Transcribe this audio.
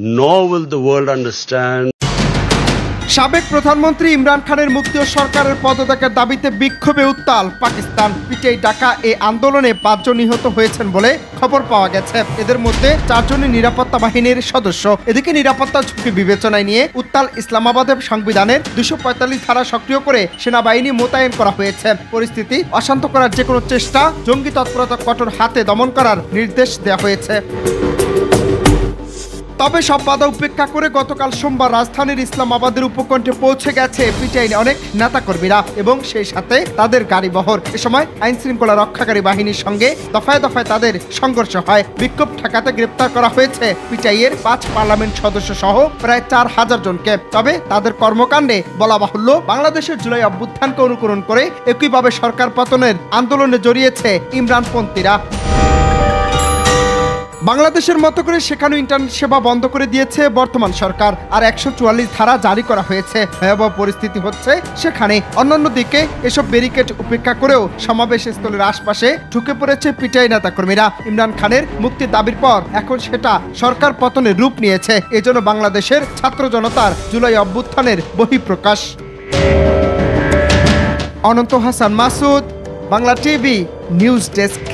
nor will the world understand. সাবেক প্রধানমন্ত্রী ইমরান খানের মুক্তি ও সরকারের পদত্যাগের দাবিতে বিক্ষোভে উত্তাল পাকিস্তান। পিটিআই ডাকা এই আন্দোলনে ৫ জন নিহত হয়েছেন বলে খবর পাওয়া গেছে। এদের মধ্যে ৪ জনই নিরাপত্তা বাহিনীর সদস্য। এদিকে নিরাপত্তা ঝুঁকি বিবেচনায় নিয়ে উত্তাল ইসলামাবাদের সংবিধানের ২৪৫ ধারা সক্রিয় করে সেনাবাহিনী মোতায়েন করা হয়েছে। পরিস্থিতি অশান্ত করার যে কোনো চেষ্টা, জঙ্গি তৎপরতা কঠোর হাতে দমন করার নির্দেশ দেওয়া হয়েছে। তবে সব বাধা উপেক্ষা করে গতকাল সোমবার রাজধানীর ইসলামাবাদের উপকণ্ঠে পৌঁছে গেছে পিটিআই অনেক নেতাকর্মীরা এবং সেই সাথে তাদের গাড়িবহর। এ সময় আইন শৃঙ্খলা রক্ষাকারী বাহিনীর সঙ্গে দফায় দফায় তাদের সংঘর্ষ হয়। বিক্ষোভ ঠেকাতে গ্রেপ্তার করা হয়েছে পিটিআইয়ের ৫ পার্লামেন্ট সদস্য সহ প্রায় ৪,০০০ জনকে। তবে তাদের কর্মকাণ্ডে বলা বাহুল্য, বাংলাদেশের জুলাই অভ্যুত্থানকে অনুকরণ করে একইভাবে সরকার পতনের আন্দোলনে জড়িয়েছে ইমরানপন্থীরা। বাংলাদেশের মতো করে সেখানেও ইন্টারনেট সেবা বন্ধ করে দিয়েছে বর্তমান সরকার, আর ১৪৪ ধারা জারি করা হয়েছে। ভয়াবহ পরিস্থিতি হচ্ছে সেখানে। অন্যান্য দিকে এসব ব্যারিকেড উপেক্ষা করেও সমাবেশ স্থলের আশপাশে ঢুকে পড়েছে পিটিআই নেতাকর্মীরা। ইমরান খানের মুক্তির দাবির পর এখন সেটা সরকার পতনের রূপ নিয়েছে। এজন্য বাংলাদেশের ছাত্র জনতার জুলাই অভ্যুত্থানের বহিঃপ্রকাশ। Ananta Hasan Masud, Bangla TV news desk.